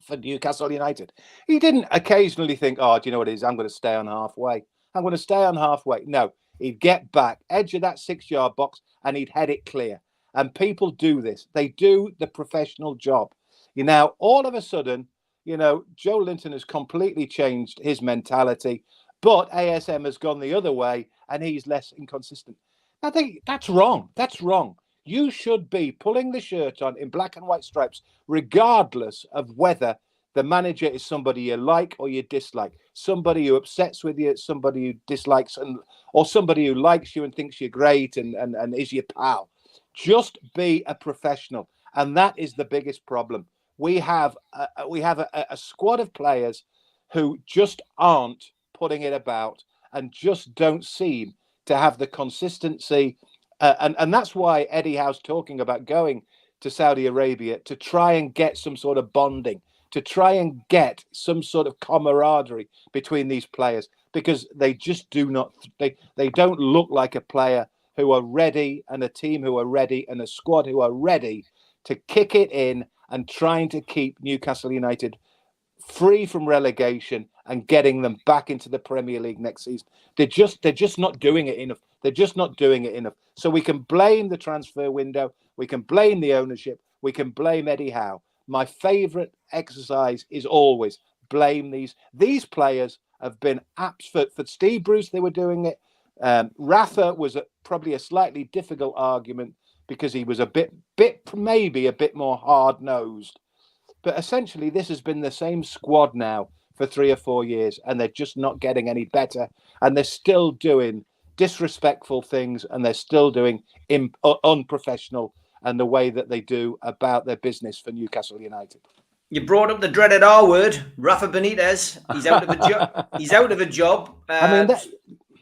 for Newcastle United. He didn't occasionally think, oh, do you know what it is? I'm going to stay on halfway. I'm going to stay on halfway. No, he'd get back, edge of that 6-yard box, and he'd head it clear. And people do this. They do the professional job. You know, all of a sudden, you know, Joe Linton has completely changed his mentality, but ASM has gone the other way and he's less inconsistent. I think that's wrong. That's wrong. You should be pulling the shirt on in black and white stripes, regardless of whether the manager is somebody you like or you dislike, somebody who upsets with you, somebody who dislikes, or somebody who likes you and thinks you're great and is your pal. Just be a professional. And that is the biggest problem. We have a squad of players who just aren't putting it about and just don't seem to have the consistency. And that's why Eddie Howe's talking about going to Saudi Arabia to try and get some sort of bonding, to try and get some sort of camaraderie between these players, because they just do not, they don't look like a player who are ready, and a team who are ready, and a squad who are ready to kick it in and trying to keep Newcastle United free from relegation and getting them back into the Premier League next season. They're just not doing it enough. They're just not doing it enough. So we can blame the transfer window, we can blame the ownership, we can blame Eddie Howe. My favourite exercise is always blame these players. Have been apps for Steve Bruce. They were doing it. Rafa was probably a slightly difficult argument because he was maybe a bit more hard-nosed. But essentially, this has been the same squad now for 3 or 4 years, and they're just not getting any better. And they're still doing disrespectful things, and they're still doing unprofessional and the way that they do about their business for Newcastle United. You brought up the dreaded R word, Rafa Benitez. He's out of a job. He's out of a job. I mean,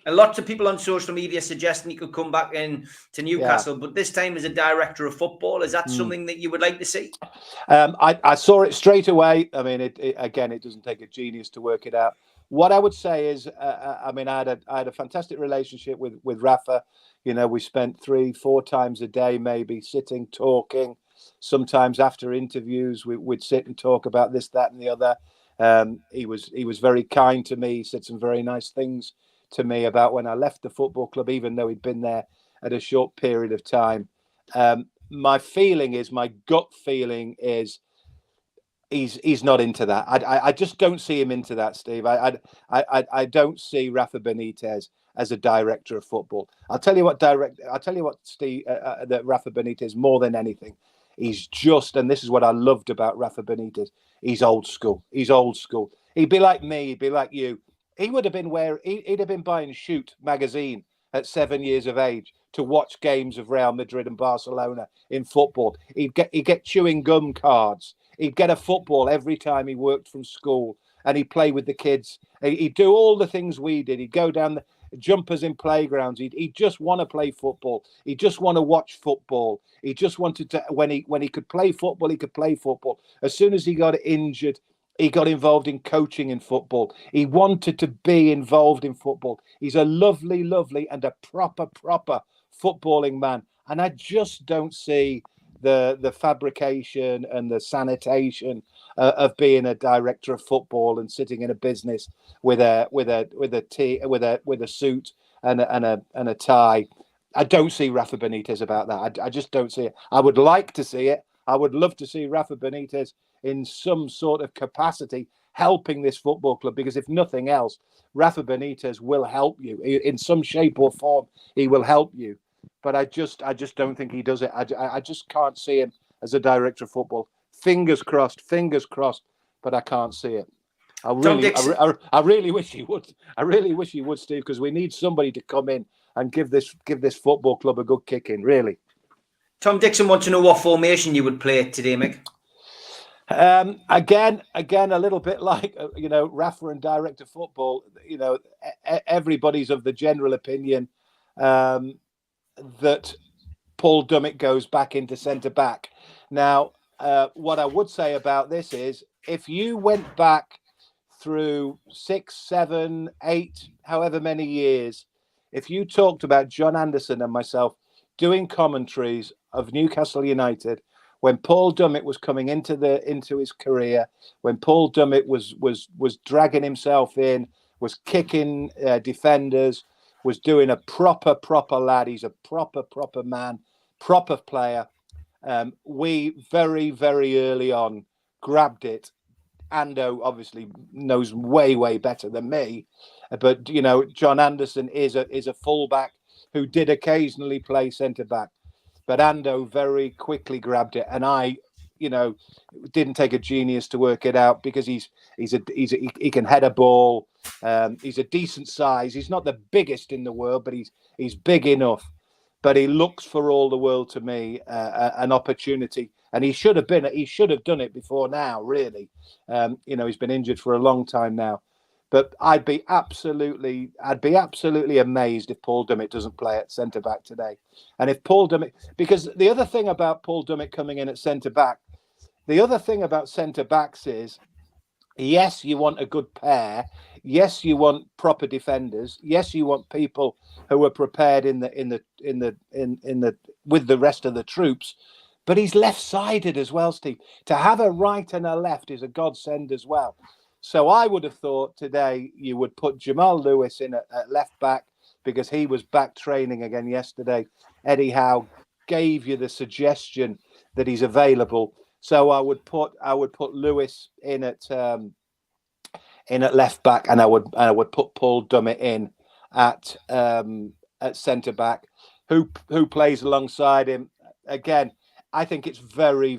a lot of people on social media suggesting he could come back in to Newcastle, but this time as a director of football. Is that something that you would like to see? I saw it straight away. I mean, it doesn't take a genius to work it out. What I would say is, I had a fantastic relationship with Rafa. You know, we spent 3-4 times a day, maybe sitting, talking. Sometimes after interviews, we'd sit and talk about this, that, and the other. He was very kind to me. He said some very nice things to me about when I left the football club, even though he'd been there at a short period of time. My gut feeling is he's not into that. I just don't see him into that, Steve. I don't see Rafa Benitez as a director of football. I'll tell you what, Steve, that Rafa Benitez, more than anything, he's just, and this is what I loved about Rafa Benitez, he's old school. He's old school. He'd be like me, he'd be like you. He would have been he'd have been buying Shoot magazine at 7 years of age to watch games of Real Madrid and Barcelona in football. He'd get chewing gum cards. He'd get a football every time he worked from school, and he'd play with the kids. He'd do all the things we did. He'd go down the jumpers in playgrounds. He'd just want to play football. He just want to watch football. He just wanted to, when he could play football, he could play football. As soon as he got injured, he got involved in coaching in football. He wanted to be involved in football. He's a lovely, lovely and a proper footballing man. And I just don't see the fabrication and the sanitation of being a director of football and sitting in a business with a suit and a tie. I don't see Rafa Benitez about that. I just don't see it. I would like to see it. I would love to see Rafa Benitez in some sort of capacity helping this football club, because if nothing else, Rafa Benitez will help you in some shape or form. He will help you, but I just don't think he does it. I just can't see him as a director of football. Fingers crossed, but I can't see it. I really wish he would. I really wish he would, Steve, because we need somebody to come in and give this football club a good kick in. Really. Tom Dixon wants to know what formation you would play today, Mick. Again, a little bit like, Rafa and director of football, everybody's of the general opinion that Paul Dummett goes back into centre back. Now, what I would say about this is if you went back through 6, 7, 8, however many years, if you talked about John Anderson and myself doing commentaries of Newcastle United when Paul Dummett was coming into his career, when Paul Dummett was dragging himself in, was kicking defenders, was doing a proper lad. He's a proper man, proper player. We very early on grabbed it. Ando obviously knows way better than me, but you know, John Anderson is a fullback who did occasionally play centre back, but Ando very quickly grabbed it, and I, you know, didn't take a genius to work it out because he can head a ball. He's a decent size. He's not the biggest in the world, but he's big enough. But he looks for all the world to me an opportunity. And he should have done it before now, really. You know, he's been injured for a long time now. But I'd be absolutely amazed if Paul Dummett doesn't play at centre back today. And if Paul Dummett, because the other thing about Paul Dummett coming in at centre back, the other thing about centre backs is, yes, you want a good pair. Yes, you want proper defenders. Yes, you want people who are prepared with the rest of the troops. But he's left-sided as well, Steve. To have a right and a left is a godsend as well. So I would have thought today you would put Jamal Lewis in at left back because he was back training again yesterday. Eddie Howe gave you the suggestion that he's available. So I would put Lewis in at left back, and I would put Paul Dummett in at centre back, who plays alongside him again. I think it's very.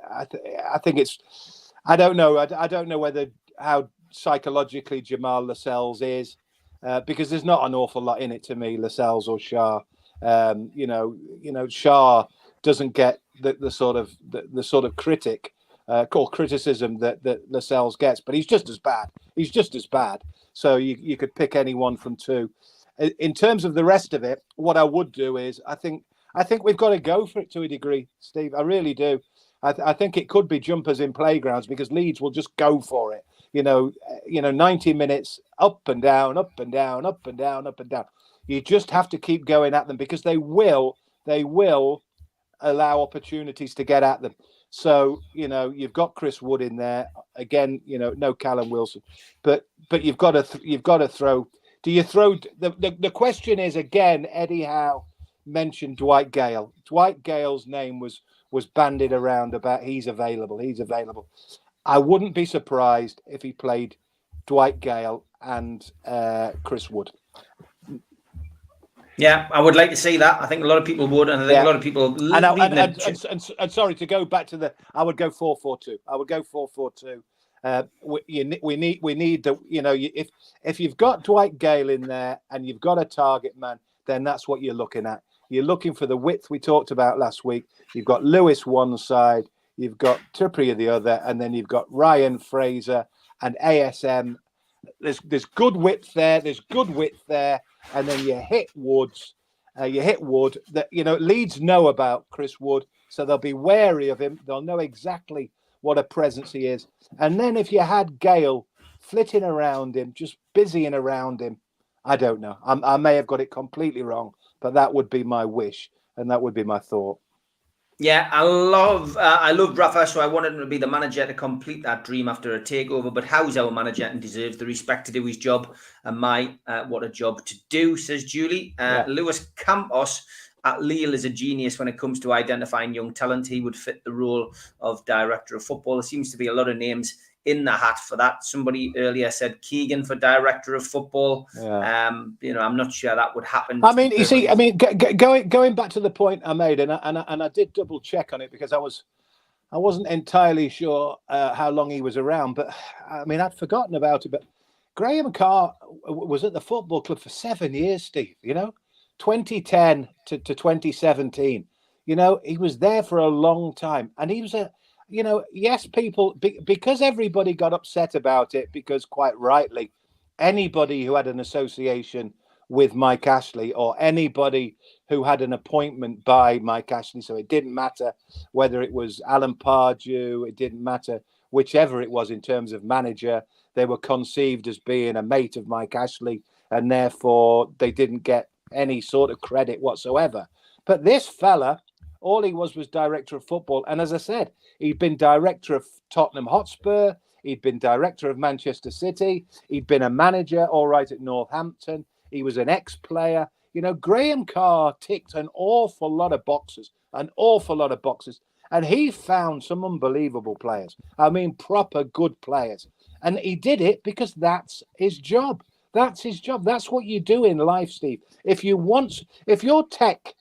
I think it's. I don't know. I don't know how psychologically Jamal Lascelles is, because there's not an awful lot in it to me, Lascelles or Shah. You know, Shah doesn't get the sort of critic or criticism that Lascelles gets, but he's just as bad. He's just as bad. So you could pick any one from two. In terms of the rest of it, what I would do is I think we've got to go for it to a degree, Steve. I really do. I think it could be jumpers in playgrounds because Leeds will just go for it. You know, 90 minutes up and down, up and down, up and down, up and down. You just have to keep going at them because they will allow opportunities to get at them. So, you know, you've got Chris Wood in there again. You know, no Callum Wilson, but you've got to throw. Do you throw? The question is again. Eddie Howe mentioned Dwight Gale. Dwight Gale's name was bandied around about he's available. I wouldn't be surprised if he played Dwight Gale and Chris Wood. Yeah, I would like to see that. I think a lot of people would, and I think a lot of people. And sorry to go back to I would go 4-4-2. I would go 4-4-2. We need the, you know, if you've got Dwight Gale in there and you've got a target man, then that's what you're looking at. You're looking for the width we talked about last week. You've got Lewis one side, you've got Trippier the other, and then you've got Ryan Fraser and ASM. There's good width there. And then you hit Woods. That, you know, Leeds know about Chris Wood, so they'll be wary of him. They'll know exactly what a presence he is. And then if you had Gale flitting around him, just busying around him, I don't know. I may have got it completely wrong, but that would be my wish and that would be my thought. Yeah, I love Rafa, so I wanted him to be the manager to complete that dream after a takeover. But how's our manager and deserves the respect to do his job? And what a job to do, says Julie. Lewis Campos at Lille is a genius when it comes to identifying young talent. He would fit the role of director of football. There seems to be a lot of names in the hat for that. Somebody earlier said Keegan for director of football. Yeah. You know, I'm not sure that would happen. I mean, you see, I mean, going back to the point I made, and I did double check on it because I wasn't entirely sure how long he was around, but I mean, I'd forgotten about it. But Graham Carr was at the football club for 7 years, Steve. You know, 2010 to 2017. You know, he was there for a long time, and he was you know, yes, people, because everybody got upset about it, because quite rightly, anybody who had an association with Mike Ashley or anybody who had an appointment by Mike Ashley, so it didn't matter whether it was Alan Pardew, it didn't matter whichever it was in terms of manager. They were conceived as being a mate of Mike Ashley, and therefore they didn't get any sort of credit whatsoever. But this fella, all he was director of football. And as I said, he'd been director of Tottenham Hotspur. He'd been director of Manchester City. He'd been a manager, all right, at Northampton. He was an ex-player. You know, Graham Carr ticked an awful lot of boxes, And he found some unbelievable players. I mean, proper good players. And he did it because that's his job. That's his job. That's what you do in life, Steve. If your tech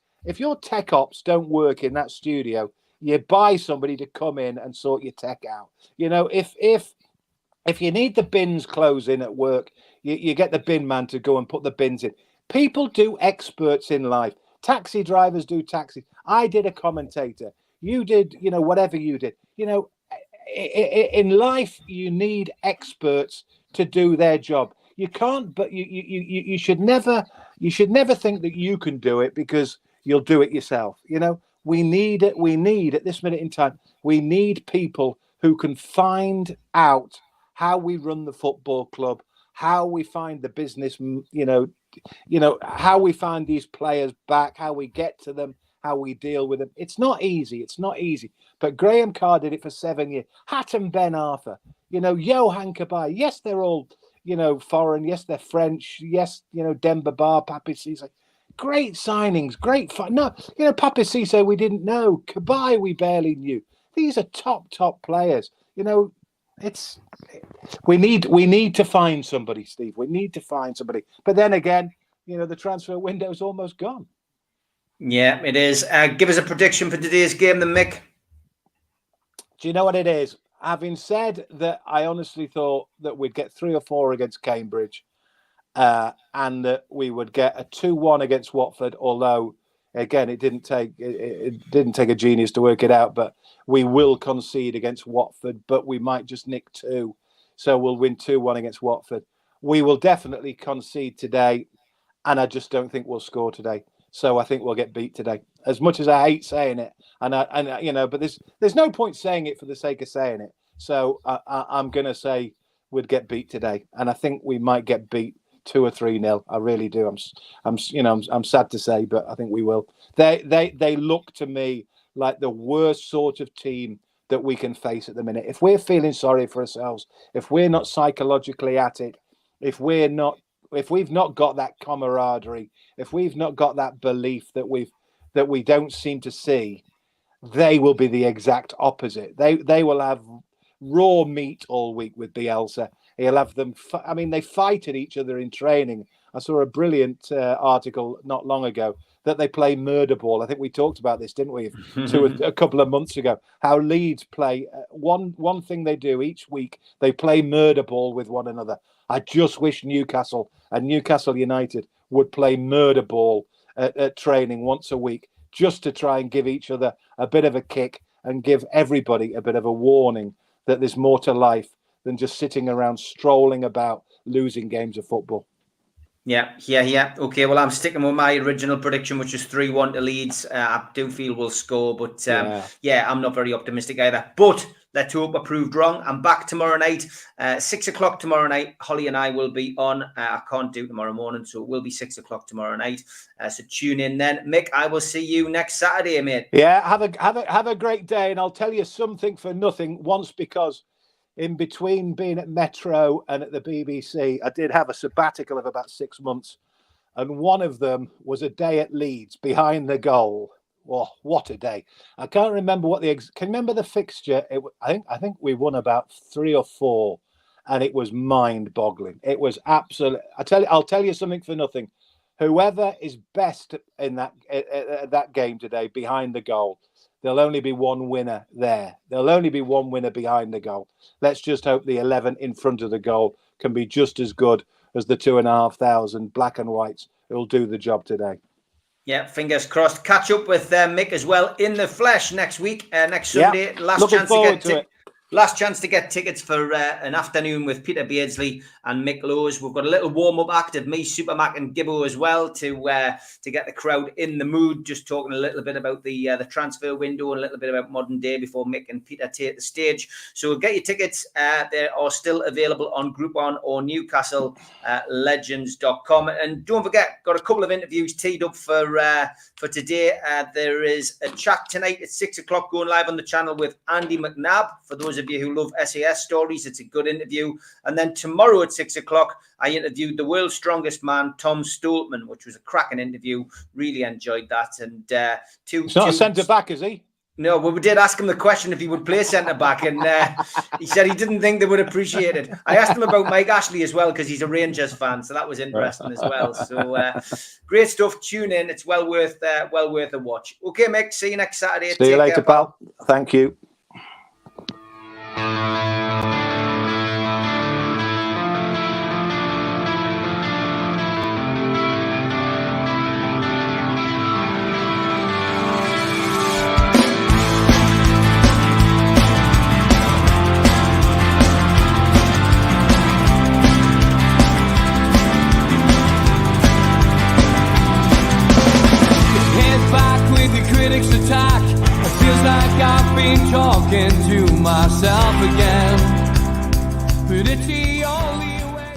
ops don't work in that studio, you buy somebody to come in and sort your tech out. You know, if you need the bins closing at work, you get the bin man to go and put the bins in. People do experts in life. Taxi drivers do taxis. I did a commentator. You did, you know, whatever you did. You know, in life, you need experts to do their job. You can't, but you should never think that you can do it because you'll do it yourself. You know, we need it. We need at this minute in time, we need people who can find out how we run the football club, how we find the business, you know, how we find these players back, how we get to them, how we deal with them. It's not easy. It's not easy. But Graham Carr did it for 7 years. Hatton Ben Arthur, you know, Johan Kabay. Yes, they're all, you know, foreign. Yes, they're French. Yes, you know, Demba Ba, Papi Cisse. Great signings, great fun. No, you know, Papi Cisse we didn't know. Kabay we barely knew. These are top players. You know, we need to find somebody, Steve. We need to find somebody. But then again, you know, the transfer window's almost gone. Yeah, it is. Give us a prediction for today's game, then, Mick. Do you know what it is? Having said that, I honestly thought that we'd get 3 or 4 against Cambridge, and that we would get a 2-1 against Watford. Although, again, it didn't take a genius to work it out. But we will concede against Watford, but we might just nick 2, so we'll win 2-1 against Watford. We will definitely concede today, and I just don't think we'll score today. So I think we'll get beat today. As much as I hate saying it, and you know, but there's no point saying it for the sake of saying it. So I'm going to say we'd get beat today, and I think we might get beat 2 or 3-0. I really do. I'm sad to say, but I think we will. They look to me like the worst sort of team that we can face at the minute. If we're feeling sorry for ourselves, if we're not psychologically at it, if we've not got that camaraderie, if we've not got that belief that we don't seem to see, they will be the exact opposite. They will have raw meat all week with Bielsa. He'll have them. They fight at each other in training. I saw a brilliant article not long ago that they play murder ball. I think we talked about this, didn't we, a couple of months ago? How Leeds play one thing they do each week. They play murder ball with one another. I just wish Newcastle and Newcastle United would play murder ball at training once a week, just to try and give each other a bit of a kick and give everybody a bit of a warning that there's more to life than just sitting around strolling about losing games of football. Yeah. Okay, well, I'm sticking with my original prediction, which is 3-1 to Leeds. I do feel we'll score, but I'm not very optimistic either. But let's hope I proved wrong. I'm back tomorrow night, 6 o'clock tomorrow night. Holly and I will be on. I can't do tomorrow morning, so it will be 6 o'clock tomorrow night. So tune in then. Mick, I will see you next Saturday, mate. Yeah, have a great day, and I'll tell you something for nothing once, because in between being at Metro and at the BBC, I did have a sabbatical of about 6 months, and one of them was a day at Leeds behind the goal. Oh, what a day! I can't remember what can you remember the fixture? I think we won about 3 or 4, and it was mind-boggling. It was absolute. I'll tell you something for nothing. Whoever is best in that game today behind the goal, there'll only be one winner there. There'll only be one winner behind the goal. Let's just hope the 11 in front of the goal can be just as good as the 2,500 black and whites who'll do the job today. Yeah, fingers crossed. Catch up with Mick as well in the flesh next week, next Sunday. Last chance to get Last chance to get tickets for an afternoon with Peter Beardsley and Mick Lowes. We've got a little warm-up act of me, Supermac and Gibbo as well to get the crowd in the mood, just talking a little bit about the transfer window and a little bit about modern day before Mick and Peter take the stage. So get your tickets. They are still available on Groupon or NewcastleLegends.com. And don't forget, got a couple of interviews teed up for today. There is a chat tonight at 6 o'clock going live on the channel with Andy McNabb. For those of you who love SAS stories, it's a good interview. And then tomorrow at 6 o'clock, I interviewed the world's strongest man, Tom Stoltman, which was a cracking interview. Really enjoyed that. And he's not a centre back, is he? No, well, we did ask him the question if he would play centre back, and he said he didn't think they would appreciate it. I asked him about Mike Ashley as well because he's a Rangers fan, so that was interesting as well. So great stuff. Tune in; it's well worth a watch. Okay, Mick. See you next Saturday. See you later, pal. Thank you. Critics attack. It feels like I've been talking to myself again. But it's